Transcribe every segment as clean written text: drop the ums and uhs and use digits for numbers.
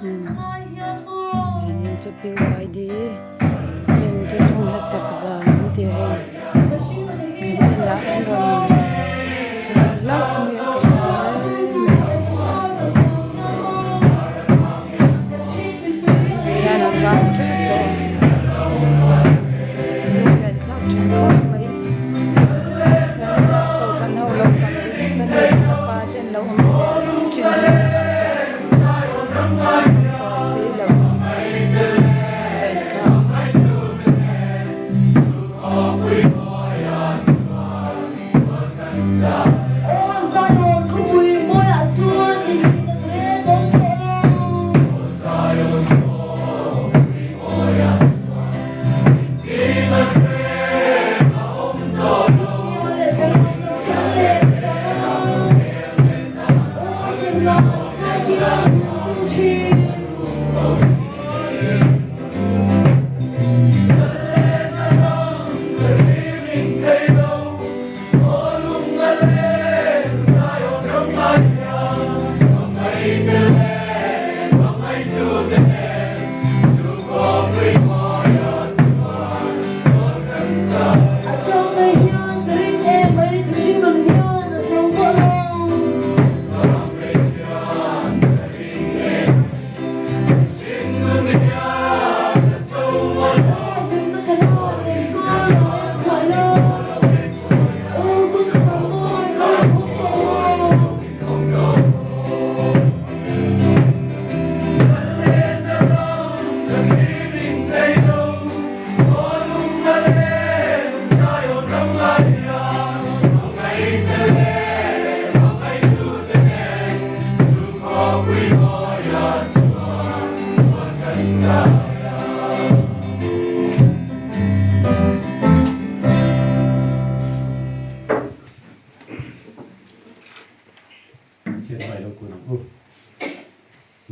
Janil cho PYD Ren cho không là sạc giả những tiền hay Mình đi lạc anh rồi Lóc người cái Nhà nó rộng trước đó Lúc gần khóc chẳng khóc mấy Cầu khăn hậu lông bằng Tân hồn các ba trên lâu Chuyện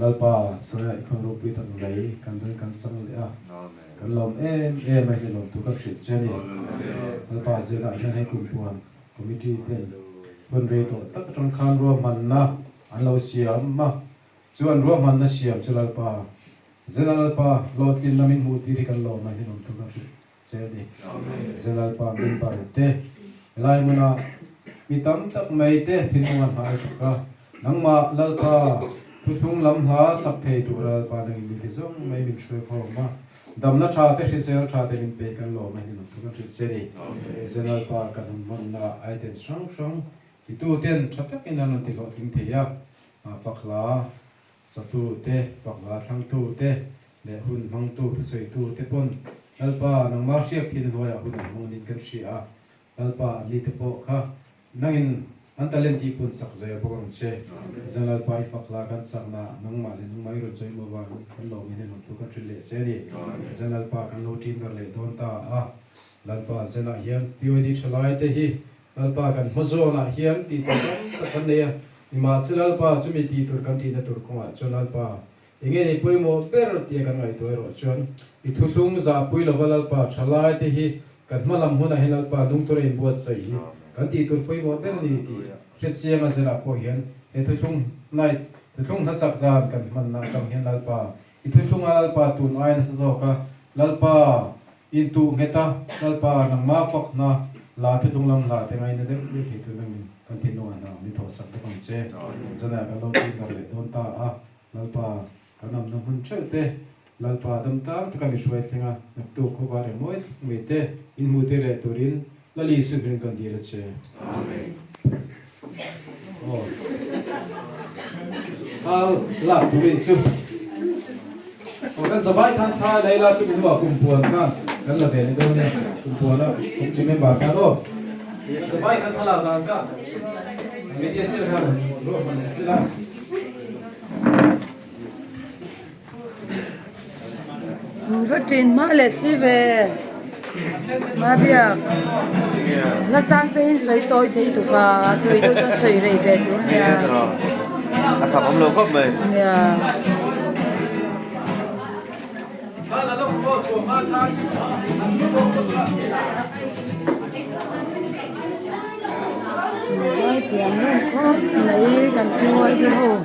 Lalpa saya ikon rupi tak mulai kandan kan sang leh kan lom mai ni lom tu kan fit jadi lalpa zela yang hai kumpuan komiti ten bon re to tak trong khan ro man na an lo siam ma chuan ro man na siam chu lalpa zela lalpa lotlin namin mu ti ri kan lo mai ni lom tu kan fit jadi zela lalpa min par te lai muna mitam tak mai te thinungan ha ka nangma lalpa Thung lam ha sak thei tu ra pa nang mi zong mai min chue kho ma dam na tha te hrisel tha te min pe kan lo mai ni tu kan fit seri zenal pa kan mon na ai ten strong i tu ten thatak in an ti lo ting theya fakla satu te fakla thang tu te le hun mang tu thu sei tu te pon alpa nang ma siak thin hoya hun mong din kan sia alpa li te po kha nangin an talenti pun sak zaya bokang che zanal pai fakla kan sakna nang ma le nang mai ro choi mo wa kan lo mi ne no tu kan trile che ri zanal pa kan lo tin gar le don ta a lalpa zena hian PYD thalai te hi lalpa kan mozo na hian ti ta kan ne ni ma silal pa chumi ti tur kan ti na tur ko a chonal pa inge ni poi mo ber ti kan ngai to ro chon I thulung za pui lo walal pa thalai te hi kan malam huna hinal pa nung to in buat sai hi kan ti tur poi mo ber ni ti Kecil masalah pohian, itu thung naik, thung hasak zan kan mana kang hian lalpa, itu thung lalpa tu naik nasazoka, lalpa intu ngeta, lalpa nang mafak na, la thung lam la tengai na dem ni itu nang continue na mito sak kang che, zana kan lo ti ngarle don ta a, lalpa kanam na hun chete, lalpa dam ta kami shwai thinga, nak tu ko bare moi, mete in mutile turin, lali subrin kan dire che. Amen. Oh, hal la tuin su. Oh kan sabai kan cha leila chu min wa kumpuan kan la ve ni do ne kumpuan la kum chi member kan oh. Sabai kan chala kan ka. Media sel kan ro man sila. Có trình mà lệ si về mà việc là trang tên sấy tôi thì tụi bà tụi tôi cho sấy rầy về tụi nhà thằng ông lâu khóc mày rồi thì anh không lấy gần PYD hồ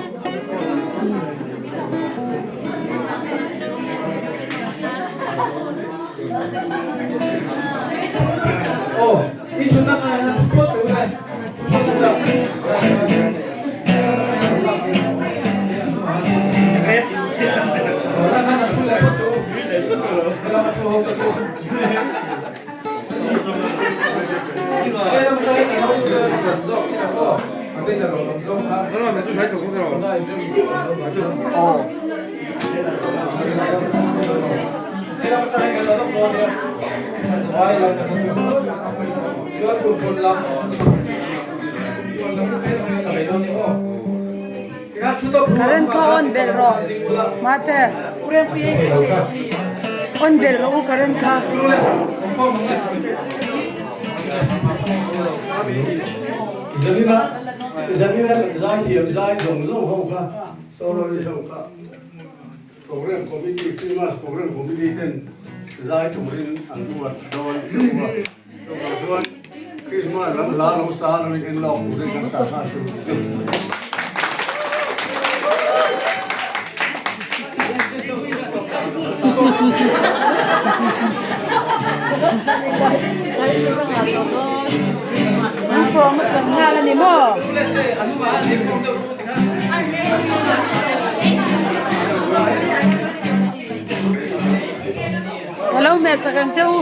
เราจะให้กันเราต้องโดนเนี่ยสบายเราจะต้องเชื่อคุณคนเราคนเราไม่เป็นอะไรโดนนี่ก็ Karen ka on bel ro mate on bel ro Karen ka Zanina zai thiam zai zong zong ho kha solo ho kha program committee Christmas program committee ten zai thurin an buat don chuwa to ka chuan Christmas lam la lo sa lo ni en lo rin kan cha kha chu ang promotion nga ni mo hello mẹ sa kang châu